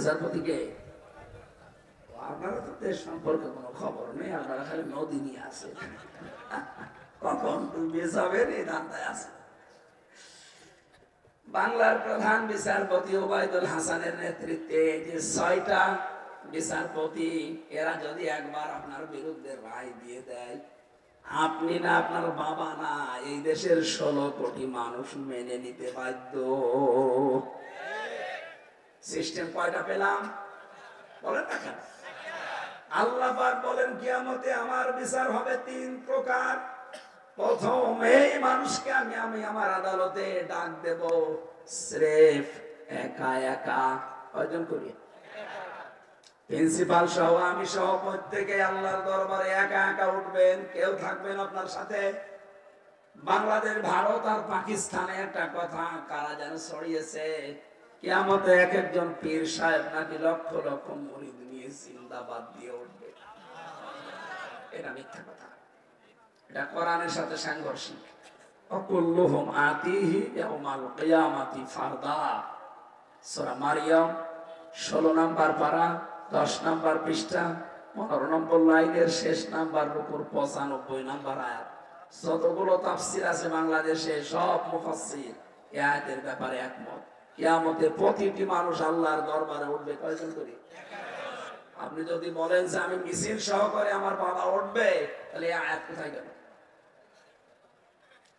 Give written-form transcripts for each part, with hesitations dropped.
বিচারপতিকে? আপনারা তো দেশ সম্পর্কে কোনো খবর নেই, আপনারা খালি নদী নিয়ে আসেন, কখন ডুবে যাবেন এই ধান্দায় আছে। বাংলার প্রধান বিচারপতি ওবায়দুল হাসানের নেতৃত্বে যে 6টা বিচারপতি, এরা যদি একবার আপনার বিরুদ্ধে রায় দিয়ে দেয়, আপনি না আপনার বাবা না এই দেশের 16 কোটি মানুষ মেনে নিতে বাধ্য। সিস্টেম কয়টা পেলাম বলেন না কেন? আল্লাহ পাক বলেন কিয়ামতে আমার বিচার হবে 3 প্রকার। প্রথম, এই মানুষকে আমি আমার আদালতে ডাক দেব স্রেফ একা একা। কয়জন করি? প্রিন্সিপাল সহ আমি সহ প্রত্যেকে আল্লাহর দরবারে একা একা উঠবেন, কেউ থাকবেন আপনার সাথে। বাংলাদেশ, ভারত আর পাকিস্তানে একটা কথা কারা যেন ছড়িয়েছে, কিয়ামতে এক একজন পীর সাহেব নাকি লক্ষ লক্ষ মুরিদ নিয়ে জিন্দাবাদ দিয়ে উঠবে। এটা মিথ্যা কথা, এটা কোরআনের সাথে সাংঘর্ষিক। অকুল্লুহুম আতিহি ইয়াউমাল কিয়ামাতি ফারদা। সূরা মারইয়াম 16 নম্বর পারা 10 নম্বর পৃষ্ঠা 15 নম্বর লাইনের শেষ নাম্বার রুকুর 95 নম্বর আয়াত। যতগুলো তাফসীর আছে বাংলাদেশে সব মুফাসসির এই আয়াতের ব্যাপারে একমত। কিয়ামতে প্রতিটি মানুষ আল্লাহর দরবারে উঠবে। কয়জন করে? আপনি যদি বলেন যে আমি মিছিল সহকারে আমার বাবা উঠবে, তাহলে এই আয়াত কোথায় গেল?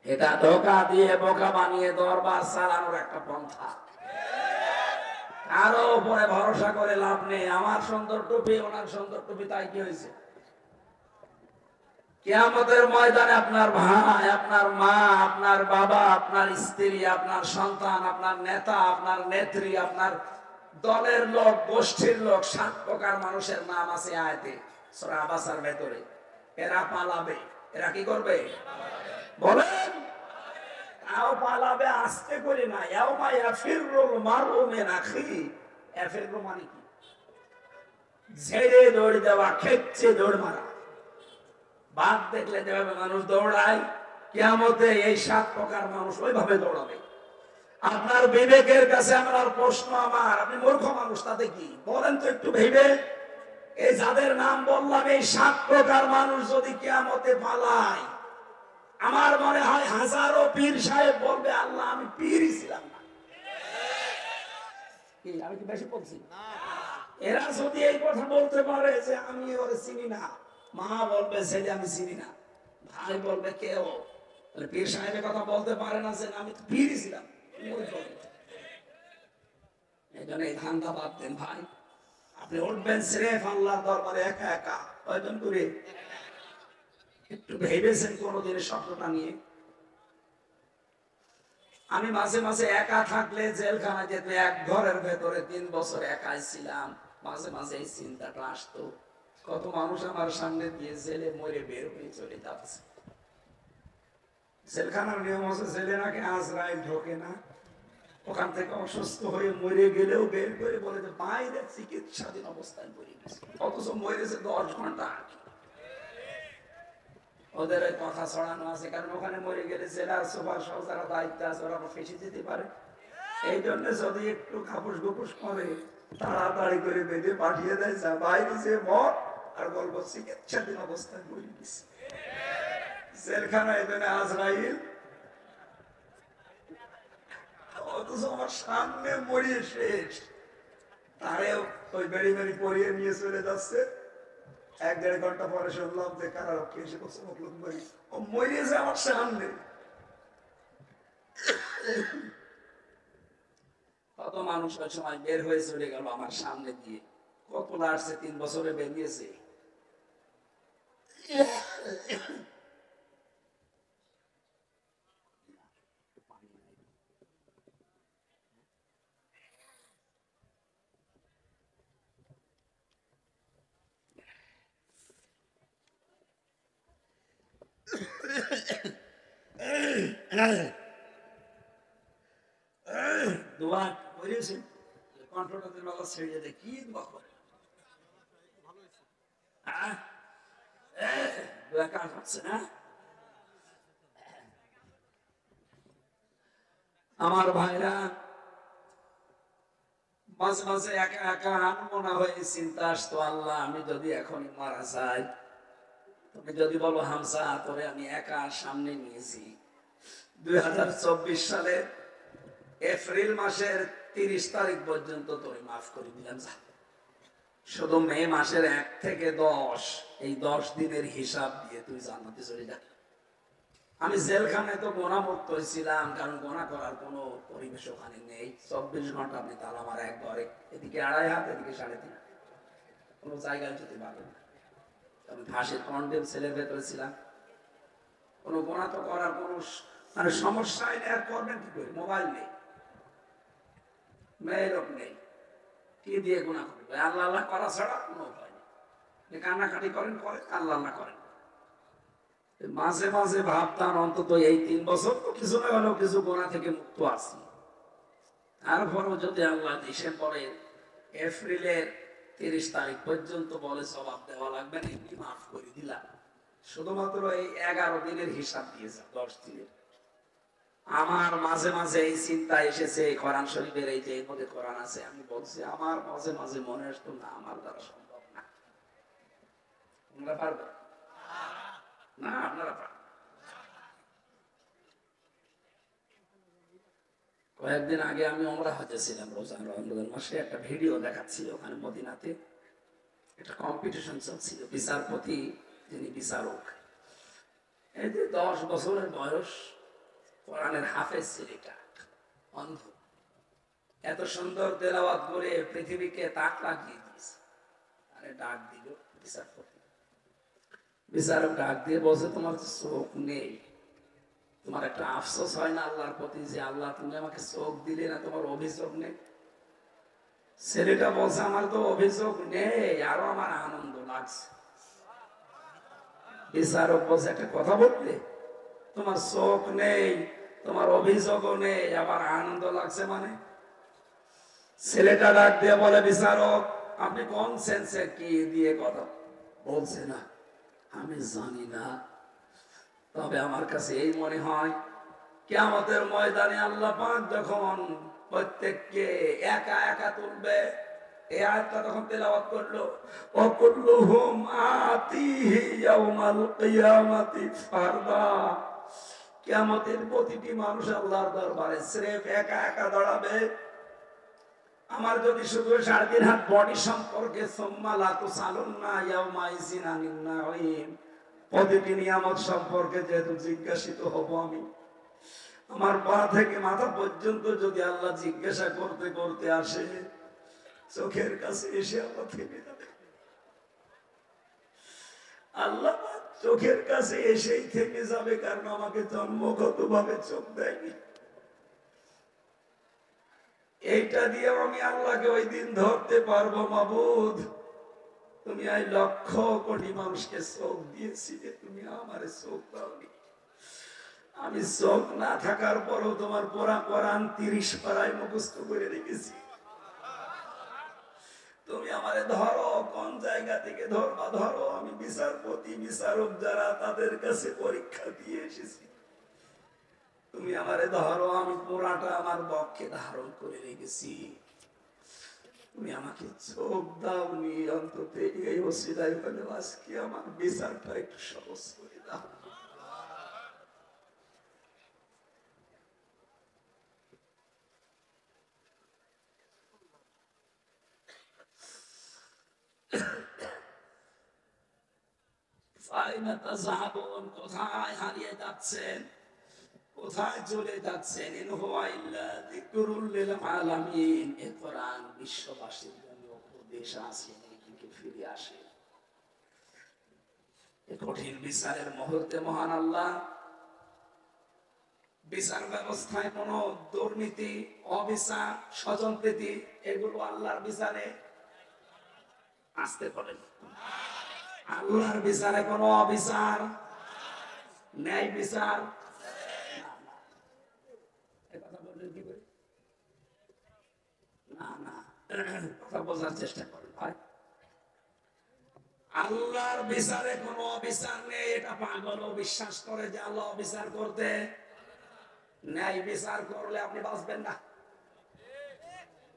এটা ধোঁকা দিয়ে বোকা বানিয়ে দরবার চালানোর একটা পন্থা। কারো উপরে ভরসা করে লাভ নেই। আমার সুন্দর টুপি, ওনার সুন্দর টুপি, তাই কি হয়েছে? কিয়ামতের ময়দানে আপনার ভাই, আপনার মা, আপনার বাবা, আপনার স্ত্রী, আপনার সন্তান, আপনার নেতা, আপনার নেত্রী, আপনার দলের লোক, গোষ্ঠীর লোক, 7 প্রকার মানুষের নাম আছে আয়াতে সূরা আবাসার ভেতরে। এরা পালাবে। এরা কি করবে বলেন? তাও পালাবে আস্তে করে না। ইয়াউমা ইয়াফিরুল মারউ মিন আখিহি। ইয়াফিরু মানে কি? ছেড়ে দৌড় দেওয়া, খেচ্ছে দৌড় মারা। বাঘ দেখলে যেভাবে মানুষ দৌড়ায়, কিয়ামতে এই 7 প্রকার মানুষ ওইভাবে দৌড়াবে। আপনার বিবেকের কাছে আমার প্রশ্ন, আপনি মূর্খ মানুষ, তাতে কি বলেন তো একটু ভেবে। এই যাদের নাম বললাম, এই 7 প্রকার মানুষ যদি কিয়ামতে পালায়, আমার মনে হয় হাজারো পীর সাহেব বলবে আল্লাহ আমি পীরই ছিলাম না। আমি কি বেশি বলছি? এরা যদি এই কথা বলতে পারে যে আমি ওরে চিনি না, মা বলবে ছেলে আমি চিনি না, ভাই বলবে কেউ, তাহলে পীর সাহেবের কথা বলতে পারে না যে আমি তো পীরই ছিলাম। এই জন্য এই ধান্দা বাদ দেন ভাই। আপনি উঠবেন স্রেফ আল্লাহর দরবারে একা একা। কয়জন করে? একটু ভেবেছেন কোনদিন শব্দটা নিয়ে? আমি মাঝে মাঝে একা থাকলে জেলখানা যেতে, এক ঘরের ভেতরে 3 বছর একাই ছিলাম, মাঝে মাঝে এই চিন্তাটা আসতো, কত মানুষ আমার সামনে দিয়ে জেলে মরে বের হয়ে চলে যাচ্ছে। জেলখানার নিয়ম আছে জেলে নাকি আজরাইল ঢোকে না, ওখান থেকে অসুস্থ হয়ে মরে গেলেও বের করে বলে যে বাইরে চিকিৎসাধীন অবস্থায় পড়ে গেছে, অথচ মরেছে 10 ঘন্টা আগে। ওদের ওই কথা ছড়ানো আছে, কারণ ওখানে মরে গেলে জেলার সুপার সহ যারা দায়িত্ব আছে ওরা ফেসে যেতে পারে। এই জন্য যদি একটু খাপুস গুপুস করে তাড়াতাড়ি করে বেঁধে পাঠিয়ে দেয়, যা বাইরে যে মর, আর বলবো চিকিৎসাধীন অবস্থায় মরে গেছে। জেলখানা এখানে আজরাইল, অথচ আমার সামনে মরিয়ে শেষ, তারেও ওই বেড়ি বেড়ি পরিয়ে নিয়ে চলে যাচ্ছে। 1-1.5 ঘন্টা পরে শুনলাম যে কারারক্ষী এসে বলছে মকলুম মরি, ও মরিয়েছে আমার সামনে। কত মানুষ ওই সময় বের হয়ে চলে গেল আমার সামনে দিয়ে, কত আসছে 3 বছরে বেরিয়েছে। দোয়া করেছেন কণ্ঠটাতে বাবা ছেড়ে দেয়, কি দোয়া করে? দোয়া কাজ হচ্ছে না। আমার ভাইরা, মাঝে মাঝে একা একা মনে হয় চিন্তা আসতো, আল্লাহ আমি যদি এখনই মারা যাই, তুমি যদি বলো হামসা তোরে আমি একা সামনে নিয়েছি। 2024 সালের এপ্রিল মাসের 30 তারিখ পর্যন্ত তোরে মাফ করে দিলাম, শুধু মে মাসের 1 থেকে 10 এই 10 দিনের হিসাব দিয়ে তুই জান্নাতে চলে যা। আমি জেলখানায় তো গোনামুক্ত হয়েছিলাম, কারণ গোনা করার কোনো পরিবেশ ওখানে নেই। 24 ঘন্টা আপনি তালা মারা এক ঘরে, এদিকে 2.5 হাত এদিকে 3.5 হাত, কোনো জায়গায় যেতে পারবেন না। আমি ফাঁসির কন্ডেম সেলের ভেতরে ছিলাম। কোনো গোনা তো করার কোনো মানে সমস্যাই নেই। আর করবেন কি করে? মোবাইল নেই, মেয়ে লোক নেই, কি দিয়ে গোনা করবে? আল্লাহ আল্লাহ করা ছাড়া কোনো উপায় নেই। কান্নাকাটি করেন করেন, আল্লাহ আল্লাহ করেন। মাঝে মাঝে ভাবতাম অন্তত এই 3 বছর তো কিছু না হলেও কিছু গোনা থেকে মুক্ত আছি। তারপরও যদি আল্লাহ ডিসেম্বরের এপ্রিলের 30 তারিখ পর্যন্ত বলে জবাব দেওয়া লাগবে না, এমনি মাফ করে দিলাম। শুধুমাত্র এই 11 দিনের হিসাব দিয়েছে, 10 দিনের। আমার মাঝে মাঝে এই চিন্তা এসেছে, কোরআন শরীফের এই যে মধ্যে কোরআন আছে, আমি বলছি আমার মাঝে মাঝে মনে আসতো না আমার দ্বারা সম্ভব না। তোমরা পারবে না? আপনারা পারবেন। কয়েকদিন আগে আমি ওমরা হজে ছিলাম, রমজান মাসে একটা ভিডিও দেখাচ্ছিল ওখানে মদিনাতে একটা কম্পিটিশন চলছিল। বিচারপতি যিনি বিচারক, এই যে 10 বছরের বয়স, কোরআনের হাফেজ ছেলেটা, অন্ধ, এত সুন্দর তেলাওয়াত করে পৃথিবীকে তাক লাগিয়ে দিয়েছে। আরে ডাক দিল বিচারপতি, বিচারক ডাক দিয়ে বলছে তোমার চোখ নেই, তোমার একটা আফসোস হয় না আল্লাহর প্রতি যে আল্লাহ তুমি আমাকে চোখ দিলে না, তোমার অভিযোগ নেই? ছেলেটা বলছে আমার তো অভিযোগ নেই, আরো আমার আনন্দ লাগছে। বিচারক বলছে একটা কথা বলতে, তোমার চোখ নেই, তোমার অভিযোগও নেই, আবার আনন্দ লাগছে মানে? ছেলেটা ডাক দিয়ে বলে বিচারক আপনি কোন সেন্সে কি দিয়ে কথা বলছে? না আমি জানি না, তবে আমার কাছে এই মনে হয় কিয়ামতের ময়দানে আল্লাহ পাক যখন প্রত্যেককে একা একা তুলবে, এই আয়াতটা তখন তেলাওয়াত করলো, ও কুল্লুহুম আতিহি ইয়াউমাল কিয়ামাতি ফারদা। কিয়ামতের প্রতিটি মানুষ আল্লাহর দরবারে স্রেফ একা একা দাঁড়াবে। আমার যদি শুধু 3.5 হাত বডি সম্পর্কে সুম্মা লা তুসালুন্না ইয়াউমা ইযিন আনিন নাঈম, প্রতিটি নিয়ামত সম্পর্কে যেহেতু জিজ্ঞাসিত হব আমি, আমার পা থেকে মাথা পর্যন্ত যদি আল্লাহ জিজ্ঞাসা করতে করতে আসে, চোখের কাছে এসে আল্লাহ থেমে যাবে। আল্লাহ চোখের কাছে এসেই থেমে যাবে, কারণ আমাকে জন্মগত ভাবে চোখ দেয়নি। এইটা দিয়ে আমি আল্লাহকে ওই দিন ধরতে পারবো, মাবুদ তুমি এই 1,00,000 কোটি মানুষকে চোখ দিয়েছিলে, তুমি আমারে চোখ দাওনি। আমি চোখ না থাকার পরও তোমার পড়া কোরআন 30 পারায় মুখস্থ করে রেখেছি। তুমি আমারে ধরো, কোন জায়গা থেকে ধরবা ধরো, আমি বিচারপতি বিচারক যারা তাদের কাছে পরীক্ষা দিয়ে এসেছি। তুমি আমারে ধরো, আমি পুরাটা আমার বক্ষে ধারণ করে রেখেছি। তুমি আমাকে চোখ দাওনি, অন্তত এই ওসিলায় হলে আজকে আমার বিচারটা একটু সহজ করে দাও। কোথায় হারিয়ে যাচ্ছেন, কোথায় চলে যাচ্ছেন? ইন হুয়া ইল্লা যিকরুল লিল আলামিন। এই কোরআন বিশ্ববাসীর জন্য উপদেশ আছে, এদিকে ফিরে আসে। এই কঠিন বিচারের মুহূর্তে মহান আল্লাহ বিচার ব্যবস্থায় কোন দুর্নীতি, অবিচার, স্বজনপ্রীতি এগুলো আল্লাহর বিচারে আসতে পারে। আল্লাহর বিচারে কোনো অবিচার, ন্যায় বিচার কথা বোঝার চেষ্টা করেন ভাই। আল্লাহর বিচারে কোনো অবিচার নেই, এটা পাগল বিশ্বাস করে যে আল্লাহ অবিচার করতে। ন্যায় বিচার করলে আপনি বাঁচবেন না।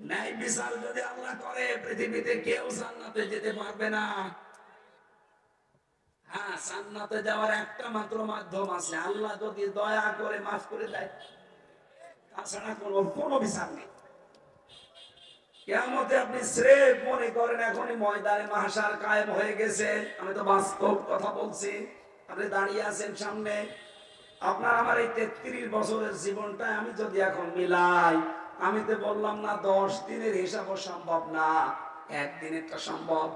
ন্যায় বিচার যদি আল্লাহ করে, পৃথিবীতে কেউ জান্নাতে যেতে পারবে না। হ্যাঁ, জান্নাতে যাওয়ার একটা মাত্র মাধ্যম আছে, আল্লাহ যদি দয়া করে মাফ করে দেয়, তাছাড়া কোনো বিচার নেই। কিয়ামতে আপনি স্রেফ মনে করেন এখনই ময়দানে মাহশার কায়েম হয়ে গেছে, আমি তো বাস্তব কথা বলছি। আপনি দাঁড়িয়ে আছেন সামনে, আপনার আমার এই 33 বছরের জীবনটা আমি যদি এখন মিলাই, আমি তো বললাম না 10 দিনের হিসাবও সম্ভব না, একদিনেরটা সম্ভব।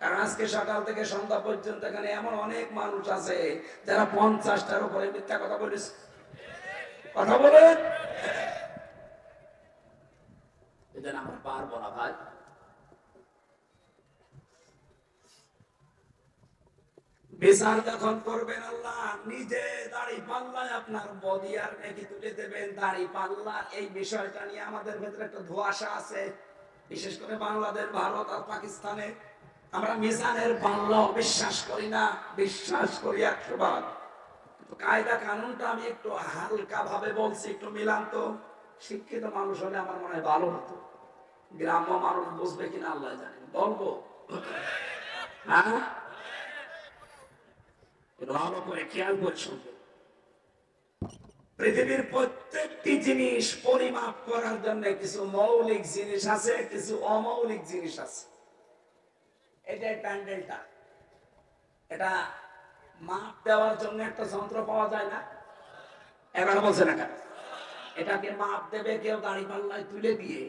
কারণ আজকে সকাল থেকে সন্ধ্যা পর্যন্ত এখানে এমন অনেক মানুষ আছে যারা 50টার উপরে মিথ্যা কথা বলেছে। কথা বলেন, এজন্য আমরা পারবো না ভাই। বিচার যখন করবেন আল্লাহ নিজে দাড়ি পাল্লায় আপনার বডি আর নেকি তুলে দেবেন। দাড়ি পাল্লা এই বিষয়টা নিয়ে আমাদের ভেতরে একটা ধোঁয়াশা আছে, বিশেষ করে বাংলাদেশ, ভারত আর পাকিস্তানে। আমরা মিজানের পাল্লাও বিশ্বাস করি না, বিশ্বাস করি 100 ভাগ। কায়দা কানুনটা আমি একটু হালকা ভাবে বলছি, একটু মিলান তো। শিক্ষিত মানুষ হলে আমার মনে হয় ভালো হতো, গ্রাম্য মানুষ বুঝবে কিনা আল্লাহ জানে। বলবো হ্যাঁ, ভালো করে খেয়াল করে শুনবে। পৃথিবীর প্রত্যেকটি জিনিস পরিমাপ করার জন্য কিছু মৌলিক জিনিস আছে, কিছু অমৌলিক জিনিস আছে। এটা প্যান্ডেলটা, এটা মাপ দেওয়ার জন্য একটা যন্ত্র পাওয়া যায় না? এবার বলছে না কেন? এটাকে মাপ দেবে কেউ দাড়ি পাল্লায় তুলে দিয়ে?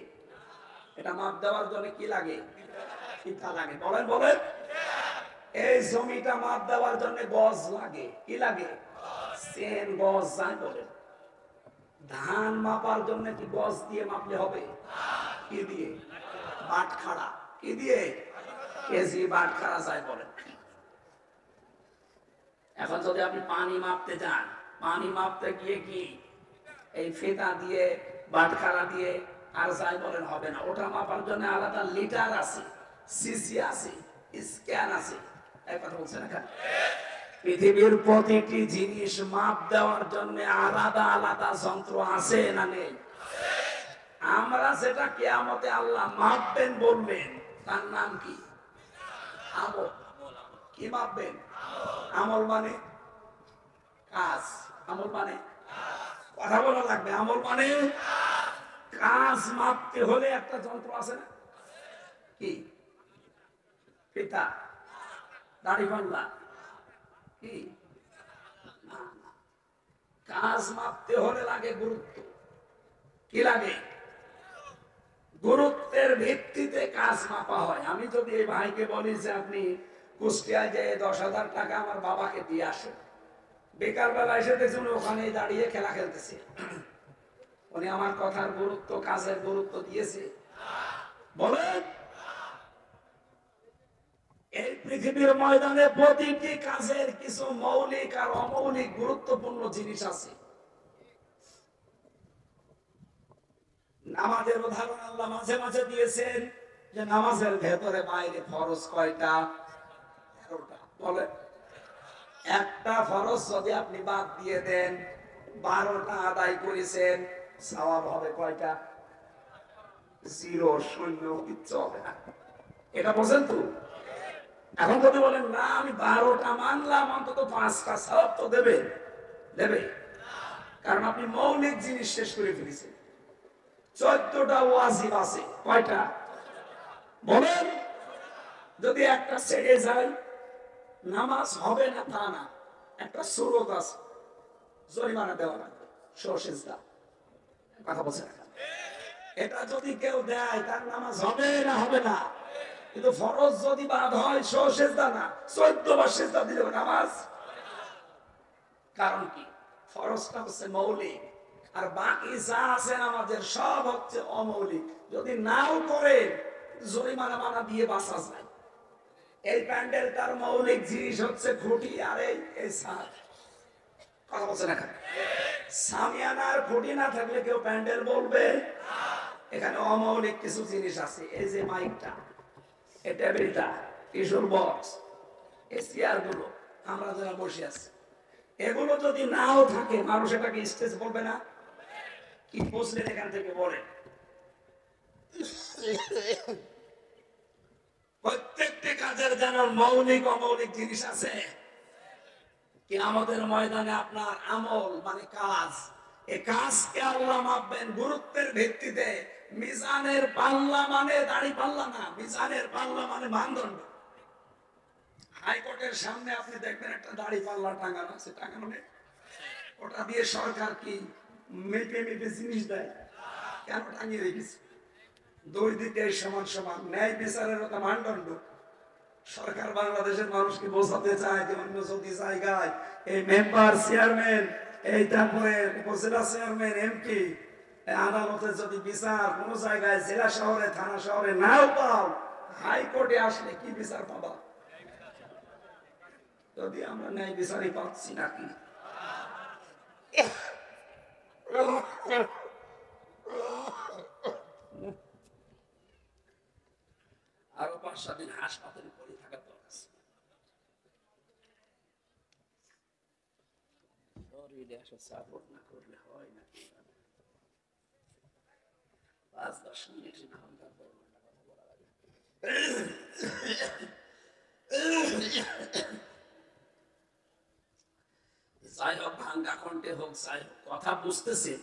এটা মাপ দেওয়ার জন্য কি লাগে? ফিতা লাগে। বলেন বলেন, এই জমিটা মাপ দেওয়ার জন্য গজ লাগে। কি লাগে? সেন গজ যাই বলেন। ধান মাপার জন্য কি গজ দিয়ে মাপলে হবে? কি দিয়ে? বাটখারা। কি দিয়ে? কেজি বাটখারা যাই বলেন। এখন যদি আপনি পানি মাপতে যান, পানি মাপতে গিয়ে কি এই ফিতা দিয়ে বাটখারা দিয়ে আর যাই বলেন হবে না। ওটা মাপার জন্য আলাদা লিটার আছে, সিসি আছে, স্ক্যান আছে। এক কথা বলছেন না? পৃথিবীর প্রতিটি জিনিস মাপ দেওয়ার জন্য আলাদা আলাদা যন্ত্র আছে না নেই? আমরা যেটা কিয়ামতে আল্লাহ মাপবেন বলবেন, তার নাম কি? আমল। কি মাপবেন? আমল মানে কাজ। আমল মানে কথা বলা লাগবে। আমল মানে কাজ মাপতে হলে একটা যন্ত্র আছে না? কি? ফিতা, দাড়ি পাল্লা। কি? কাজ মাপতে হলে লাগে গুরুত্ব। কি লাগে? গুরুত্বের ভিত্তিতে কাজ মাপা হয়। আমি যদি এই ভাইকে বলি যে আপনি কুষ্টিয়ায় যে 10,000 টাকা আমার বাবাকে দিয়ে আসেন, বিকালবেলা এসে দেখুন ওখানে দাঁড়িয়ে খেলা খেলতেছে, উনি আমার কথার গুরুত্ব, কাজের গুরুত্ব দিয়েছে? বলেন। এই পৃথিবীর ময়দানে প্রতিটি কাজের কিছু মৌলিক আর অমৌলিক গুরুত্বপূর্ণ জিনিস আছে। নামাজের উদাহরণ আল্লাহ মাঝে মাঝে দিয়েছেন যে নামাজের ভেতরে বাইরে ফরজ কয়টা? 13টা। বলে একটা ফরজ যদি আপনি বাদ দিয়ে দেন, 12টা আদায় করেছেন, সওয়াব হবে কয়টা? 0, শূন্য, কিচ্ছু হবে না। এটা বোঝেন তো? এখন যদি বলেন না আমি 12টা মানলাম, অন্তত 5টা সওয়াব তো দেবে? দেবে? কারণ আপনি মৌলিক জিনিস শেষ করে ফেলেছেন। 14টা ওয়াজিব আছে, কয়টা? বলেন। যদি একটা ছেড়ে যায় নামাজ হবে না তা না, একটা সুরত আছে, জরিমানা দেওয়া লাগবে, সহিষ্ণুতা। কথা বলছে না? এটা যদি কেউ দেয় তার নামাজ হবে না? হবে না? কিন্তু ফরজ যদি বাদ হয়, সহিষ্ণুতা না, 14 বার সিজদা দিলেও নামাজ। কারণ কি? ফরজটা হচ্ছে মৌলিক, আর বাকি যা আছে আমাদের সব হচ্ছে অমৌলিক। যদি নাও করে জরিমানা মানা দিয়ে বাঁচা যায়। এই প্যান্ডেলটার মৌলিক জিনিস হচ্ছে খুঁটি আর এই ছাদ। কথা বলছে না? সামিয়ানার খুঁটি না থাকলে কেউ প্যান্ডেল বলবে? এখানে অমৌলিক কিছু জিনিস আছে। এই যে মাইকটা, এই টেবিলটা, টিস্যুর বক্স, এই চেয়ার গুলো, আমরা যারা বসে আছি, এগুলো যদি নাও থাকে মানুষ এটাকে স্টেজ বলবে না? কি বুঝলেন এখান থেকে বলেন? প্রত্যেকটি কাজের যেন মৌলিক অমৌলিক জিনিস আছে। কিয়ামতের ময়দানে আপনার আমল মানে কাজ, এই কাজকে আল্লাহ মাপবেন গুরুত্বের ভিত্তিতে। মিজানের পাল্লা মানে দাড়ি পাল্লা না, মিজানের পাল্লা মানে মানদণ্ড। হাইকোর্টের সামনে আপনি দেখবেন একটা দাড়ি পাল্লা টাঙানো আছে, টাঙানো নেই? ওটা দিয়ে সরকার কি মেপে মেপে জিনিস দেয়? কেন টাঙিয়ে রেখেছে? দুই দিকে সমান সমান, ন্যায় বিচারের একটা মানদণ্ড। সরকার বাংলাদেশের মানুষকে বোঝাতে চায় যে অন্য যদি জায়গায় এই মেম্বার চেয়ারম্যান, এই তারপরে উপজেলা চেয়ারম্যান, এমপি, আদালতে যদি বিচার কোন জায়গায় জেলা শহরে থানা শহরে নাও পাও, হাইকোর্টে আসলে কি বিচার পাবা? যদি আমরা ন্যায় বিচারই পাচ্ছি নাকি? আরো 5-7 দিন হাসপাতালে পড়ে থাকার দরকার। শরীরে আসলে সাপোর্ট না করলে হয় না। 5-10 মিনিট ঘন্টা পর ঘন্টা কথা বলা লাগে। যাই হোক, ভাঙ্গা কণ্ঠে হোক, যাই হোক, কথা বুঝতেছে।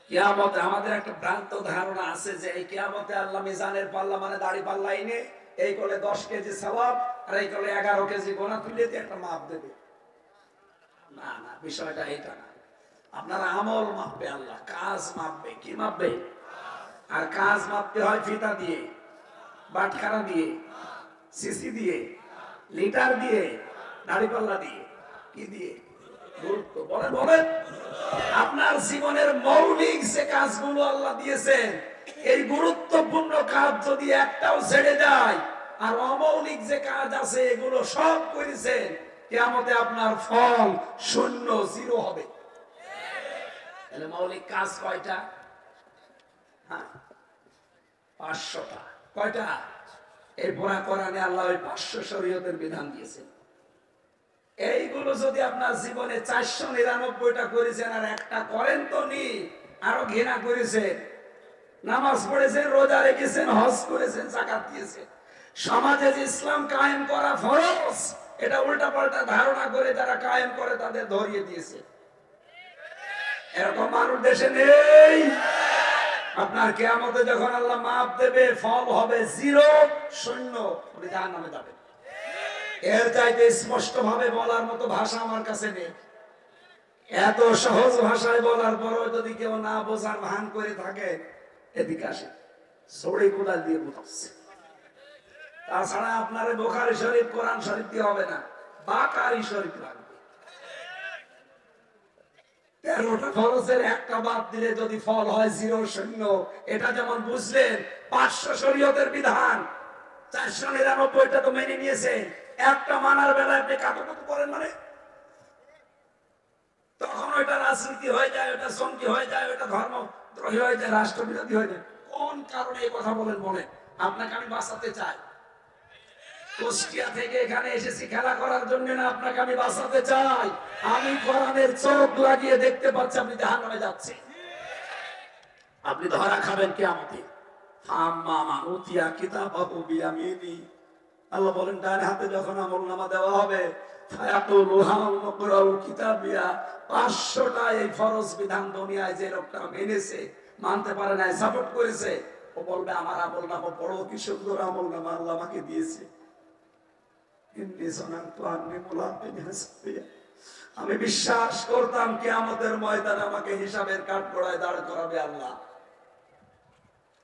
কিয়ামতে আমাদের একটা ভ্রান্ত ধারণা আছে যে এই কিয়ামতে আল্লাহ মিজানের পাল্লা মানে দাড়ি পাল্লা এনে এই কোলে 10 কেজি সওয়াব আর এই কোলে 11 কেজি গোনা তুলে দিয়ে একটা মাপ দেবে। না না, বিষয়টা এটা না। আপনার আমল মাপবে আল্লাহ, কাজ মাপবে। কি মাপবে? আর কাজ মাপতে হয় ফিতা দিয়ে, বাটখারা দিয়ে, সিসি দিয়ে, লিটার দিয়ে, দাড়ি পাল্লা দিয়ে। কি দিয়ে? গুরুত্ব। বলেন বলেন। আপনার জীবনের মৌলিক যে কাজগুলো আল্লাহ দিয়েছেন, এই গুরুত্বপূর্ণ কাজ যদি একটাও ছেড়ে যায় আর অমৌলিক যে কাজ আছে এগুলো সব করেছেন, কিয়ামতে আপনার ফল শূন্য, জিরো হবে। তাহলে মৌলিক কাজ কয়টা? 500টা। কয়টা? এই পুরা কোরআনে আল্লাহ ওই 500 শরীয়তের বিধান দিয়েছেন। এইগুলো যদি আপনার জীবনে 499টা করেছেন আর একটা করেন তো নি, আরো ঘৃণা করেছেন, নামাজ পড়েছেন, রোজা রেখেছেন, হজ করেছেন, যাকাত দিয়েছেন, সমাজে যে ইসলাম কায়েম করা ফরজ, এটা উল্টা পাল্টা ধারণা করে যারা কায়েম করে তাদের ধরিয়ে দিয়েছে। এরকম মানুষ দেশে নেই। আপনার কিয়ামতে যখন আল্লাহ মাপ দেবে, ফল হবে জিরো, শূন্য, আপনি জাহান্নামে যাবেন। এর চাইতে স্পষ্ট ভাবে বলার মতো ভাষা আমার কাছে নেই। এত সহজ ভাষায় বলার পরও যদি কেউ না বোঝার ভান করে থাকে, এদিকে আসে, ছড়ি কোদাল দিয়ে বোঝাচ্ছে। তাছাড়া আপনার বুখারী শরীফ, কোরআন শরীফ দিয়ে হবে না, বাকারি শরীফ লাগবে। 13টা ফরজের একটা বাদ দিলে যদি ফল হয় জিরো, শূন্য, এটা যেমন বুঝলেন 500 শরীয়তের বিধান, 499টা তো মেনে নিয়েছে, একটা মানার বেলায় আপনি কাটাকাটি করেন, মানে তখন ওইটা রাজনীতি হয়ে যায়, ওটা জঙ্গি হয়ে যায়, ওটা ধর্মদ্রোহী হয়ে যায়, রাষ্ট্রবিরোধী হয়ে যায়। কোন কারণে এই কথা বলেন? বলেন। আপনাকে আমি বাঁচাতে চাই। কুষ্টিয়া থেকে এখানে এসেছি খেলা করার জন্য না, আপনাকে আমি বাঁচাতে চাই। আমি কোরআনের চোখ লাগিয়ে দেখতে পাচ্ছি আপনি জাহান্নামে যাচ্ছেন। আপনি ধরা খাবেন কিয়ামতে। আল্লাহ বলেন, ডান হাতে যখন আমলনামা দেওয়া হবে, 500টা এই ফরজ বিধান দুনিয়ায় যে লোকটা মেনেছে, মানতে পারে না, সাপোর্ট করেছে, ও বলবে আমার আমলনামা বড়, কি সুন্দর আমলনামা আল্লাহ আমাকে দিয়েছে। আমি বিশ্বাস করতাম কিয়ামতের ময়দানে আমাকে হিসাবের কাঠগড়ায় দাঁড় করাবে আল্লাহ।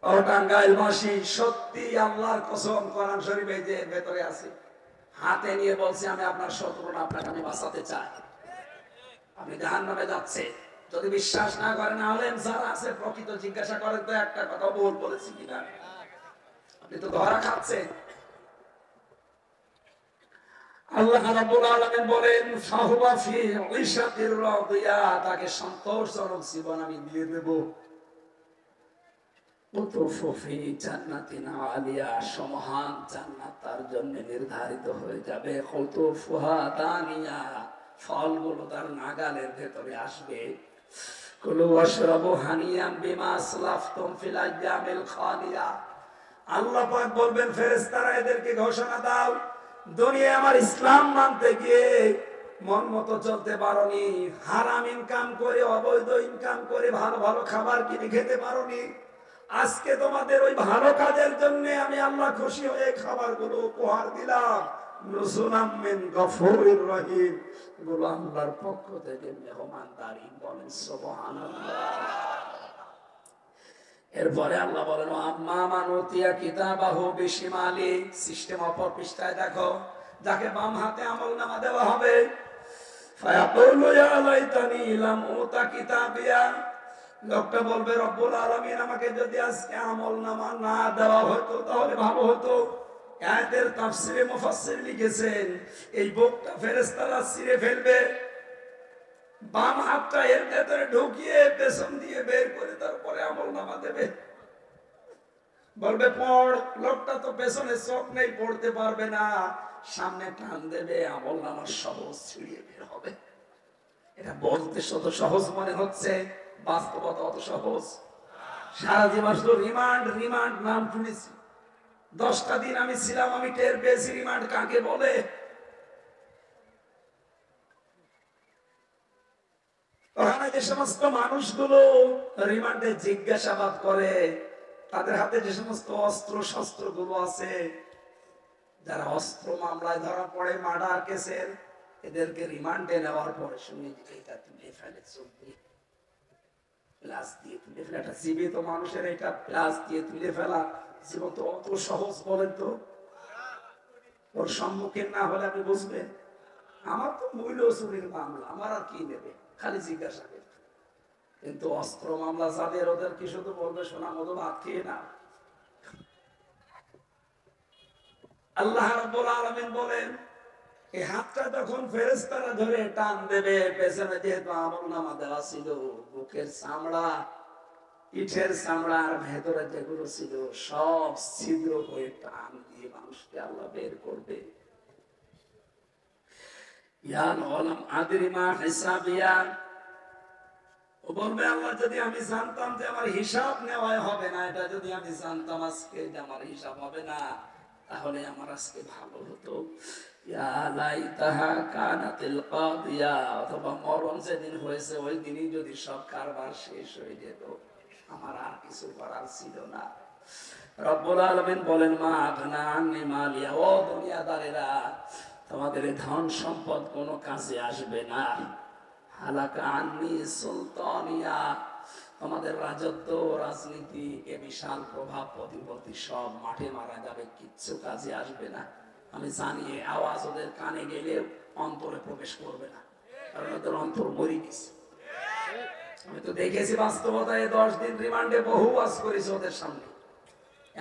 ও টাঙ্গাইলবাসী, সত্যি আল্লাহর কসম, কোরআন শরীফে যে ভেতরে আছে, হাতে নিয়ে বলছি আমি আপনার শত্রু না, আপনাকে আমি বাঁচাতে চাই। আপনি জাহান্নামে যাচ্ছে। যদি বিশ্বাস না করেন, আলেম যারা আছে প্রকৃত জিজ্ঞাসা করেন তো একটা কথা ভুল বলেছি কিনা। আপনি তো ধরা খাচ্ছেন। আল্লাহ রাব্বুল আলামিন বলেন, ফাহুয়া ফি ঈশাতির রাদিয়া, তাকে সন্তোষজনক জীবন আমি দিয়ে দেব। কুতুফি জান্নাতিন আলিয়া, সমহান জান্নাত তার জন্য নির্ধারিত হয়ে যাবে। কুতুফুহা দানিয়া, ফলগুলো তার নাগালের ভেতরে আসবে। কুলু ওয়াশরাবু হানিয়াম বিমা আসলাফতুম ফিল আইয়ামিল খালিয়া। আল্লাহ পাক বলবেন ফেরেশতারা এদেরকে ঘোষণা দাও, দুনিয়ায় আমার ইসলাম মানতে গিয়ে মন মতো চলতে পারোনি, হারাম ইনকাম করে অবৈধ ইনকাম করে ভালো ভালো খাবার কিনে খেতে পারোনি। আজকে তোমাদের ওই ভালো কাজের জন্য আমি আল্লাহ খুশি হয়ে খাবারগুলো উপহার দিলাম। নুজুলাম মিন গফুরির রহিম, গুলো আল্লাহর পক্ষ থেকে মেহমানদারি। বলেন সুবহানাল্লাহ। এরপরে আল্লাহ বলেন আম্মা মান উতিয়া কিতাবাহু বিশিমালি, সিস্টেম অপর পৃষ্ঠায় দেখো, যাকে বাম হাতে আমলনামা দেওয়া হবে, ফায়াকুলু ইয়া লাইতানি লাম উতা কিতাবিয়া, লোকটা বলবে রব্বুল আলামিন আমাকে যদি আজকে আমলনামা না দেওয়া হতো তাহলে ভালো হতো। আয়াতের তাফসীরে মুফাসসির লিখেছেন এই বুকটা ফেরেশতারা ছিঁড়ে ফেলবে, বাম হাতটা এর ভেতরে ঢুকিয়ে পেছন দিয়ে বের করে তারপরে আমলনামা দেবে। বলবে পড়, লোকটা তো পেছনে চোখ নেই, পড়তে পারবে না, সামনে টান দেবে, আমলনামা সহজ ছিঁড়িয়ে বের হবে। এটা বলতে শত সহজ মনে হচ্ছে, বাস্তবতা অত সহজ। সারা জীবন শুধু রিমান্ড রিমান্ড নাম শুনেছি, 10টা দিন আমি ছিলাম, আমি টের পেয়েছি রিমান্ড কাকে বলে। ওখানে যে সমস্ত মানুষগুলো রিমান্ডে জিজ্ঞাসাবাদ করে, তাদের হাতে যে সমস্ত অস্ত্র শস্ত্র গুলো আছে, যারা অস্ত্র মামলায় ধরা পড়ে মার্ডার কেসের, এদেরকে রিমান্ডে নেওয়ার পরে শুনি এটা তুলে ফেলে, চলবে প্লাস দিয়ে তুলে ফেলে। একটা জীবিত মানুষের এটা প্লাস দিয়ে তুলে ফেলা জীবন তো অত সহজ বলেন তো? ওর সম্মুখীন না হলে আপনি বুঝবেন। আমার তো মূল্য চুরির মামলা, আমার আর কি নেবে, খালি জিজ্ঞাসা করবে। কিন্তু অস্ত্র মামলা যাদের, ওদের কি শুধু বলবে সোনা মধু ভাত খেয়ে না। আল্লাহ রাব্বুল আলামিন বলেন এই হাতটা যখন ফেরেশতারা ধরে টান দেবে, পেছনে যেহেতু আমলনামা দেওয়া ছিল, বুকের চামড়া, পিঠের চামড়া আর ভেতরে যেগুলো ছিল সব ছিদ্র হয়ে টান দিয়ে মানুষকে আল্লাহ বের করবে। ইয়ান ওলাম আদরি মা হিসাবিয়া, ও বলবে আল্লাহ যদি আমি জানতাম যে আমার হিসাব নেওয়া হবে না, এটা যদি আমি জানতাম আজকে যে আমার হিসাব হবে না, তাহলে আমার আজকে ভালো হতো। ইয়া লাইতাহা কানাতিল কাদিয়া, অথবা মরণ যেদিন হয়েছে ওই দিনই যদি সব কারবার শেষ হয়ে যেত, আমার আর কিছু করার ছিল না। রব্বুল আলামিন বলেন মা আগনা আন্নি মালিয়া, ও দুনিয়াদারেরা তোমাদের ধন সম্পদ কোনো কাজে আসবে না। হালাকা আন্নি সুলতানিয়া, আমাদের রাজত্ব রাজনীতি এ বিশাল প্রভাব প্রতিপত্তি সব মাঠে মারা যাবে, কিচ্ছু কাজে আসবে না। আমি জানি আওয়াজ ওদের কানে গেলে অন্তরে প্রবেশ করবে না, কারণ ওদের অন্তর মরে গেছে। আমি তো দেখেছি বাস্তবতায় 10 দিন রিমান্ডে বহু ওয়াজ করেছে ওদের সামনে।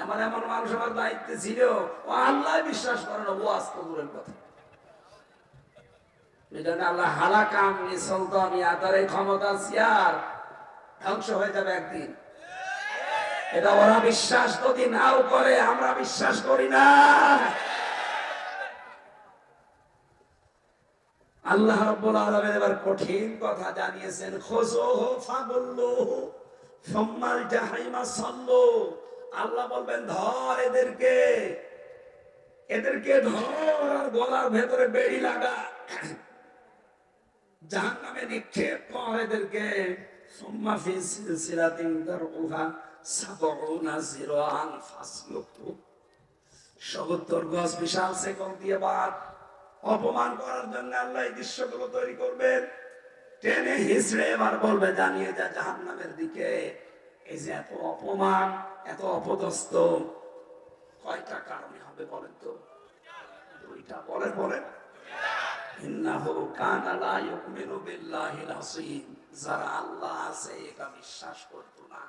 এমন এমন মানুষ আমার দায়িত্বে ছিল, ও আল্লাহ বিশ্বাস করে না, ওয়াজ তো দূরের কথা। আল্লাহ হালাকাম সুলতানিয়া, তার এই ক্ষমতা সিয়ার ধ্বংস হয়ে যাবে একদিন। এটা ওরা বিশ্বাস যদি নাও করে, আমরা বিশ্বাস করি না। আল্লাহ রাব্বুল আলামিন এবার কঠিন কথা জানিয়েছেন, খুযুহু ফাগুল্লুহু সুম্মাল জাহিমা সাল্লু। আল্লাহ বলবেন ধর এদেরকে, এদেরকে ধর আর গলার ভেতরে বেড়ি লাগা, জাহান্নামে নিক্ষেপ কর এদেরকে। সুম্মা ফি সিলসিলাতিন দারউহা ৭০ যিরাআন ফাসলুকহু, ৭০ গজ বিশাল শিকল দিয়ে বাঁধ। অপমান করার জন্য আল্লাহ এই দৃশ্যগুলো তৈরি করবেন, টেনে হিচড়ে এবার বলবে জানিয়ে যা জাহান্নামের দিকে। এই যে এত অপমান, এত অপদস্থ, কয়টা কারণে হবে বলেন তো? 2টা। বলেন বলেন। ইন্নাহু কানা লা ইউমিনু বিল্লাহিল আযীম, যারা আল্লাহ আছে এটা বিশ্বাস করত না।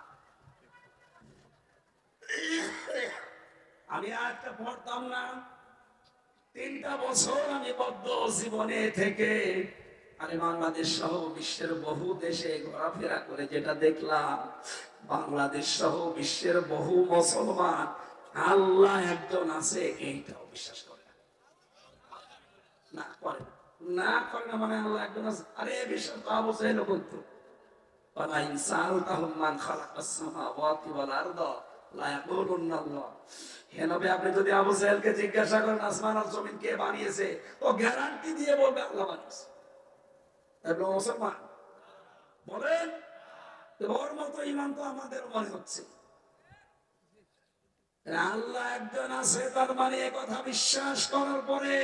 আমি আয়াতটা পড়তাম না, 3টা বছর আমি বদ্ধ জীবনে থেকে আমি বাংলাদেশ সহ বিশ্বের বহু দেশে ঘোরাফেরা করে যেটা দেখলাম, বাংলাদেশ সহ বিশ্বের বহু মুসলমান আল্লাহ একজন আছে এইটাও বিশ্বাস করে না, করে না, করে না। মানে আল্লাহ একজন আছে, আরে বিশ্বাস তো আবু জাহেলও করতো। ওয়ালা ইন সাআলতাহুম মান খালাকাস সামাওয়াতি ওয়াল আরদা লা ইয়াকুলুন্না আল্লাহ। হে নবী, আপনি যদি আবু জাহেলকে জিজ্ঞাসা করেন আসমান আর জমিন কে বানিয়েছে, ও গ্যারান্টি দিয়ে বলবে আল্লাহ বানিয়েছে। আপনি মুসলমান বলেন, ওর মতো ইমান তো আমাদের মনে হচ্ছে। আল্লাহ একজন আছে, তার মানে এ কথা বিশ্বাস করার পরে,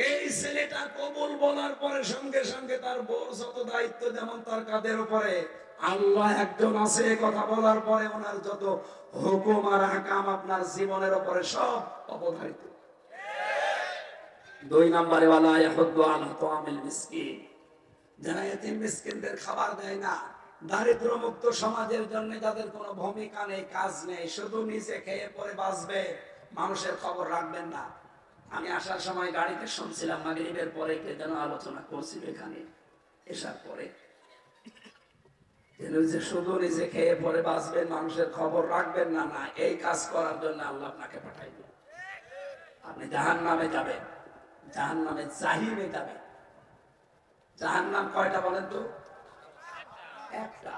এই ছেলেটা কবুল বলার পরে সঙ্গে সঙ্গে তার বড় যত দায়িত্ব যেমন তার কাঁধের উপরে, আল্লাহ একজন আছে এ কথা বলার পরে ওনার যত হুকুম আর আহকাম আপনার জীবনের উপরে সব অবধারিত। 2 নম্বরে ওয়ালা ইয়াহুদ্দু আলা তাআমিল মিসকিন, যারা এতিম মিসকিনদের খাবার দেয় না, দারিদ্র মুক্ত সমাজের জন্য যাদের কোনো ভূমিকা নেই, কাজ নেই, শুধু নিজে খেয়ে পরে বাঁচবে, মানুষের খবর রাখবেন না। আমি আসার সময় গাড়িতে শুনছিলাম মাগরিবের পরে কে যেন আলোচনা করছিল এখানে এসার পরে, যে শুধু নিজে খেয়ে পরে বাঁচবেন, মানুষের খবর রাখবেন না। না, এই কাজ করার জন্য আল্লাহ আপনাকে পাঠাইবে। আপনি জাহান্নামে যাবেন, জাহান্নামে জাহিমে যাবেন। জাহান্নাম কয়টা বলেন তো? একটা।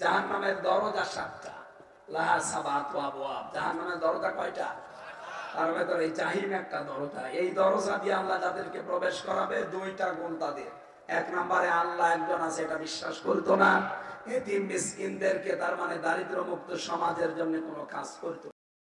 জাহান্নামের দরজা 7টা, লাহা সাবাতু আবওয়াব। জাহান্নামের দরজা কয়টা? তার ভেতরে এই জাহিম একটা দরজা। এই দরজা দিয়ে আল্লাহ যাদেরকে প্রবেশ করাবে, 2টা গুণ তাদের। 1 নম্বরে আল্লাহ একজন আছে, এটা বিশ্বাস করতো না। এতিম মিসকিনদেরকে, তার মানে দারিদ্র মুক্ত সমাজের জন্য কোনো কাজ করতো